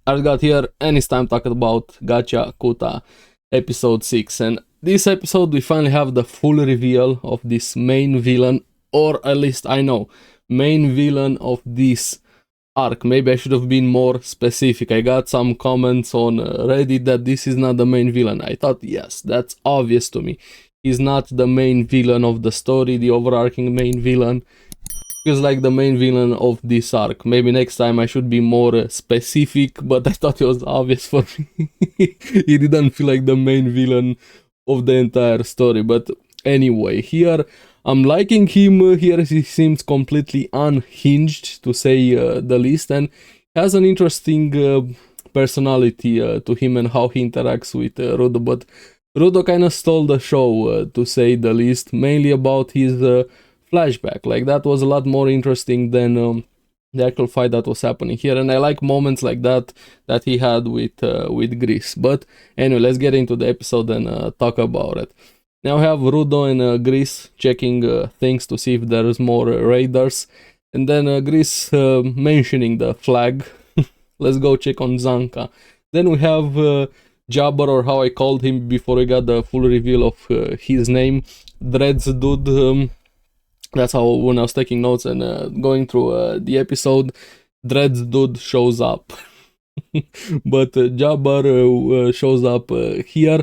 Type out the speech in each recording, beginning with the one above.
Argat here, and it's time talking about Gachiakuta episode 6. And this episode, we finally have the full reveal of this main villain, or at least I know, main villain of this arc. Maybe I should have been more specific. I got some comments on Reddit that this is not the main villain. I thought, yes, that's obvious to me. He's not the main villain of the story, the overarching main villain. Feels like the main villain of this arc. Maybe next time I should be more specific, but I thought it was obvious for me. He didn't feel like the main villain of the entire story. But anyway, here I'm liking him. Here he seems completely unhinged, to say the least, and has an interesting personality to him and how he interacts with Rudo. But Rudo kind of stole the show, to say the least, mainly about his flashback. Like, that was a lot more interesting than the actual fight that was happening here, and I like moments like that he had with Grease. But anyway, let's get into the episode and talk about it. Now we have Rudo and Grease checking things to see if there's more raiders, and then Grease mentioning the flag. Let's go check on Zanka. Then we have Jabber, or how I called him before we got the full reveal of his name, Dreads Dude. That's how, when I was taking notes and going through the episode, Dreads Dude shows up. But Jabber shows up here,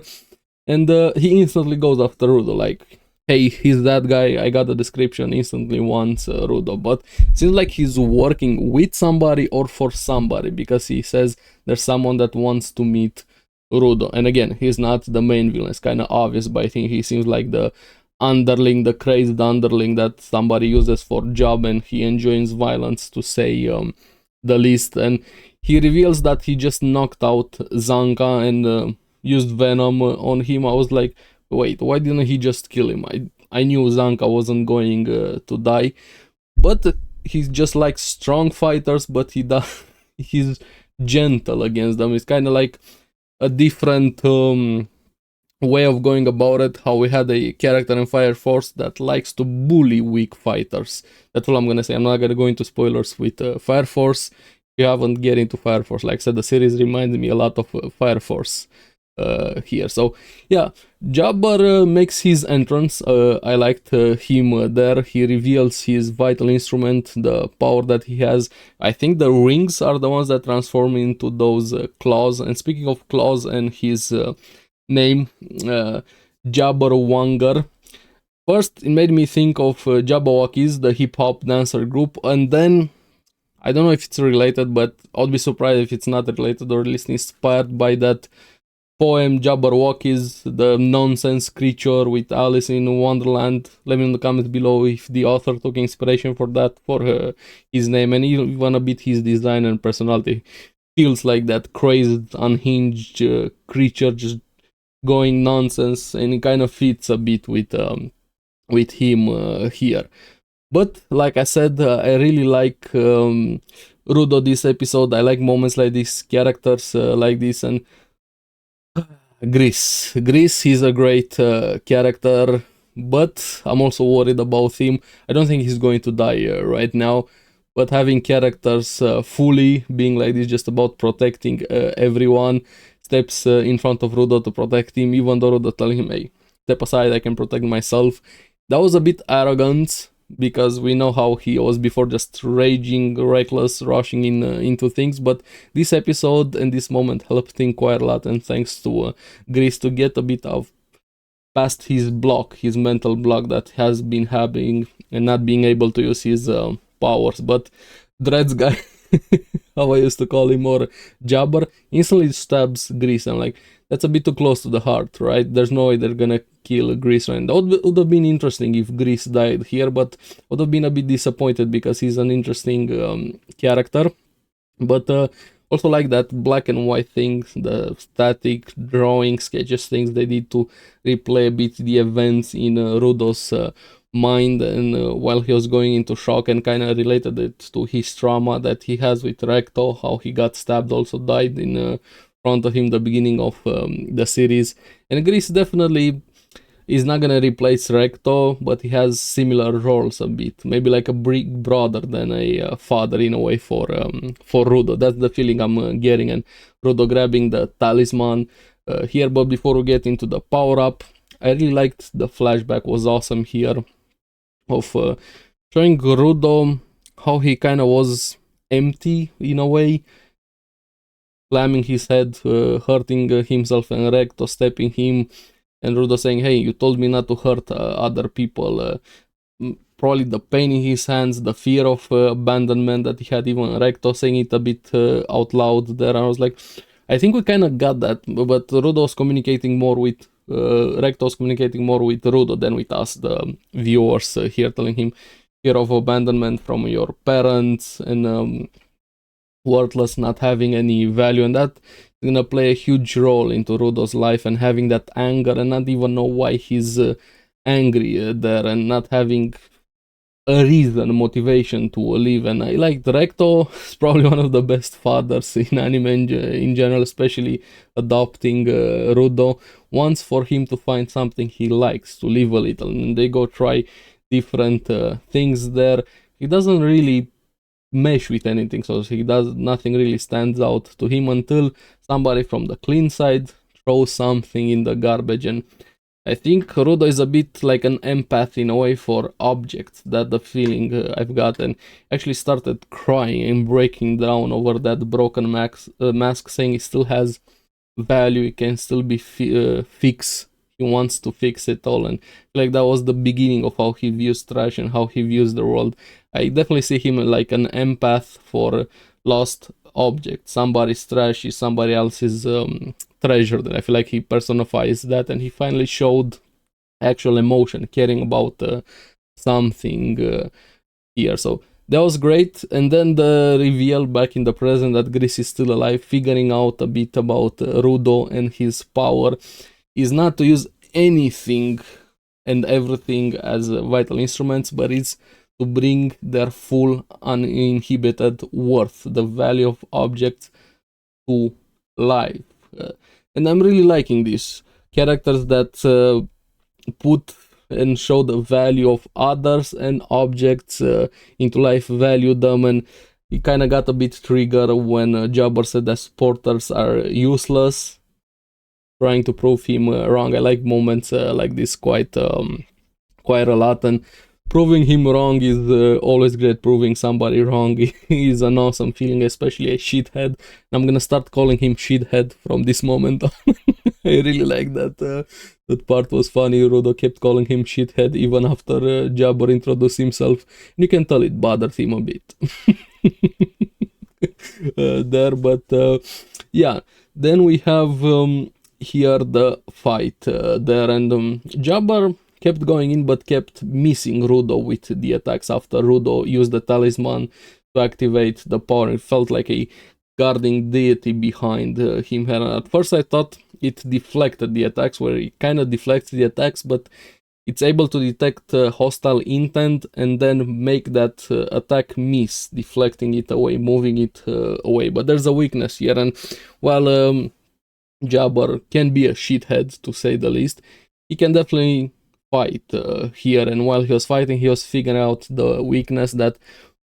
and he instantly goes after Rudo, like, hey, he's that guy. I got the description, instantly wants Rudo. But it seems like he's working with somebody or for somebody, because he says there's someone that wants to meet Rudo. And again, he's not the main villain. It's kind of obvious, but I think he seems like the underling, the crazed underling that somebody uses for job, and he enjoys violence, to say the least. And he reveals that he just knocked out Zanka and used venom on him. I was like, wait, why didn't he just kill him? I knew Zanka wasn't going to die, but he's just like strong fighters, but he's gentle against them. It's kind of like a different way of going about it. How we had a character in Fire Force that likes to bully weak fighters. That's all I'm gonna say. I'm not gonna go into spoilers with Fire Force. If you haven't get into Fire Force, like I said, the series reminds me a lot of Fire Force here. So yeah, Jabber makes his entrance. I liked him there. He reveals his vital instrument, the power that he has. I think the rings are the ones that transform into those claws. And speaking of claws and his name, Jabberwonger. First, it made me think of Jabberwockies, the hip-hop dancer group, and then I don't know if it's related, but I'd be surprised if it's not related, or at least inspired by that poem Jabberwockies, the nonsense creature with Alice in Wonderland. Let me know in the comments below if the author took inspiration for that, for his name, and even a bit his design and personality. Feels like that crazed, unhinged creature just going nonsense, and it kind of fits a bit with him here. But like I said, I really like Rudo this episode. I like moments like this, characters like this, and Grease, he's a great character, but I'm also worried about him. I don't think he's going to die right now, but having characters fully being like this, just about protecting everyone, steps in front of Rudo to protect him, even though Rudo telling him, hey, step aside, I can protect myself. That was a bit arrogant, because we know how he was before, just raging, reckless, rushing into things. But this episode and this moment helped him quite a lot, and thanks to Grease, to get a bit of past his block, his mental block that has been having, and not being able to use his powers. But Dreads guy, how I used to call him, or Jabber, instantly stabs Grease, and like, that's a bit too close to the heart, right? There's no way they're gonna kill Grease, right? That would have been interesting if Grease died here, but would have been a bit disappointed, because he's an interesting character. But also like that black and white thing, the static drawing sketches things they did to replay a bit the events in Rudo's mind, and while he was going into shock, and kind of related it to his trauma that he has with Recto, how he got stabbed, also died in front of him the beginning of the series. And Grease definitely He's not gonna replace Recto, but he has similar roles a bit. Maybe like a big brother than a father in a way for Rudo. That's the feeling I'm getting. And Rudo grabbing the talisman here. But before we get into the power up, I really liked the flashback. Was awesome here of showing Rudo how he kind of was empty in a way, slamming his head, hurting himself, and Recto stepping him, and Rudo saying, hey, you told me not to hurt other people. Probably the pain in his hands, the fear of abandonment that he had, even Recto saying it a bit out loud there. And I was like, I think we kind of got that, but Rudo was communicating more with Recto was communicating more with Rudo than with us, the viewers here, telling him fear of abandonment from your parents and worthless, not having any value, and that is gonna play a huge role into Rudo's life, and having that anger and not even know why he's angry there, and not having a reason, motivation to live. And I like Recto. It's probably one of the best fathers in anime in general, especially adopting Rudo. Wants for him to find something he likes, to live a little, and they go try different things there. He doesn't really mesh with anything, so nothing really stands out to him until somebody from the clean side throws something in the garbage. And I think Rudo is a bit like an empath in a way for objects. That the feeling I've got, and actually started crying and breaking down over that broken mask, saying it still has value, it can still be fixed. He wants to fix it all, and like that was the beginning of how he views trash and how he views the world. I definitely see him like an empath for lost objects. Somebody's trash is somebody else's treasure. That I feel like he personifies that, and he finally showed actual emotion, caring about something here. So that was great. And then the reveal back in the present that Gris is still alive, figuring out a bit about Rudo and his power is not to use anything and everything as vital instruments, but it's to bring their full uninhibited worth, the value of objects, to life. And I'm really liking these characters that put and show the value of others and objects into life, value them. And it kind of got a bit triggered when Jabber said that supporters are useless, trying to prove him wrong. I like moments like this quite a lot, and proving him wrong is always great. Proving somebody wrong is an awesome feeling, especially a shithead. I'm gonna start calling him shithead from this moment on. I really like that. That part was funny. Rudo kept calling him shithead even after Jabber introduced himself. And you can tell it bothered him a bit there, but yeah. Then we have here the fight there, and Jabber kept going in but kept missing Rudo with the attacks after Rudo used the talisman to activate the power. It felt like a guarding deity behind him. And at first I thought it deflected the attacks, where it kind of deflects the attacks, but it's able to detect hostile intent and then make that attack miss, deflecting it away, moving it away. But there's a weakness here, and while Jabber can be a shithead, to say the least, he can definitely fight here. And while he was fighting, he was figuring out the weakness that,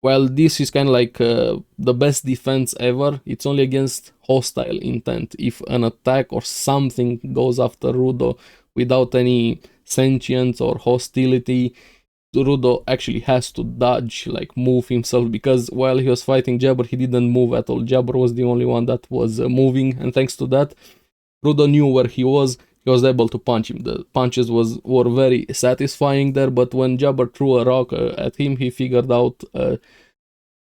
while this is kind of like the best defense ever, it's only against hostile intent. If an attack or something goes after Rudo without any sentience or hostility, Rudo actually has to dodge, like move himself, because while he was fighting Jabber, he didn't move at all. Jabber was the only one that was moving, and thanks to that, Rudo knew where he was able to punch him. The punches were very satisfying there, but when Jabber threw a rock at him, he figured out a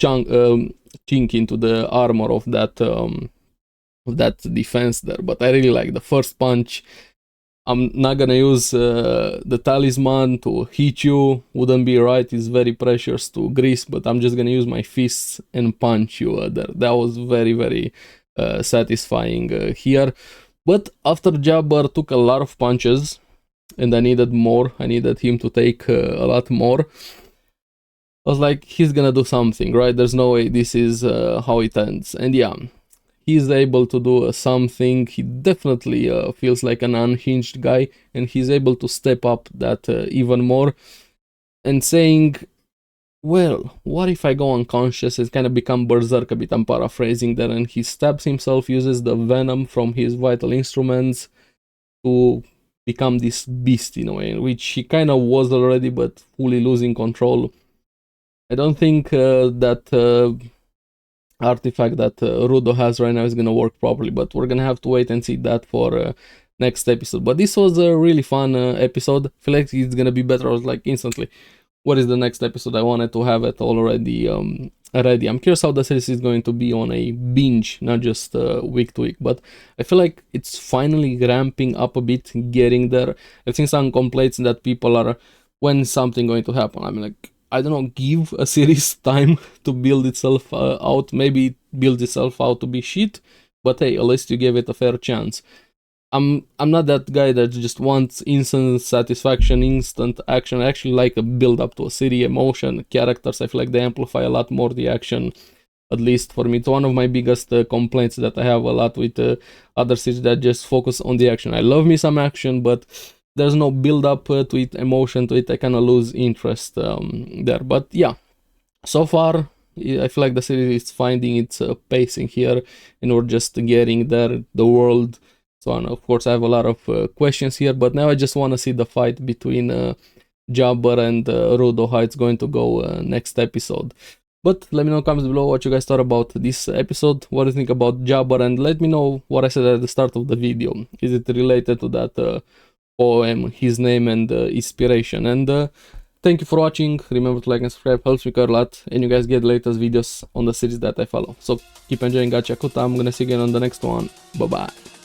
chink into the armor of that defense there. But I really like the first punch. I'm not gonna use the talisman to hit you, wouldn't be right, it's very precious to Gris, but I'm just gonna use my fists and punch you there. That was very, very satisfying here. But after Jabber took a lot of punches, and I needed more, I needed him to take a lot more, I was like, he's gonna do something, right? There's no way this is how it ends. And yeah, he's able to do something. He definitely feels like an unhinged guy, and he's able to step up that even more, and saying, well, what if I go unconscious? It's kind of become berserk a bit, I'm paraphrasing there, and he stabs himself, uses the venom from his vital instruments to become this beast in a way, which he kind of was already, but fully losing control. I don't think that artifact that Rudo has right now is gonna work properly, but we're gonna have to wait and see that for next episode. But this was a really fun episode. I feel like it's gonna be better. I was like instantly, what is the next episode? I wanted to have it already ready. I'm curious how the series is going to be on a binge, not just week to week, but I feel like it's finally ramping up a bit, getting there. I've seen some complaints that people are, when something going to happen? I mean, like, I don't know, give a series time to build itself out. Maybe it builds itself out to be shit, but hey, at least you gave it a fair chance. I'm not that guy that just wants instant satisfaction, instant action. I actually like a build up to a city, emotion, characters. I feel like they amplify a lot more the action, at least for me. It's one of my biggest complaints that I have a lot with other series that just focus on the action. I love me some action, but there's no build up to it, emotion to it. I kind of lose interest there. But yeah, so far I feel like the series is finding its pacing here, and we're just getting there. The world, so on. Of course, I have a lot of questions here, but now I just want to see the fight between Jabber and Rudo, how it's going to go next episode. But let me know in the comments below what you guys thought about this episode, what do you think about Jabber, and let me know what I said at the start of the video. Is it related to that poem, his name, and inspiration? And thank you for watching. Remember to like and subscribe, helps me quite a lot, and you guys get the latest videos on the series that I follow. So keep enjoying Gachiakuta. I'm gonna see you again on the next one. Bye bye.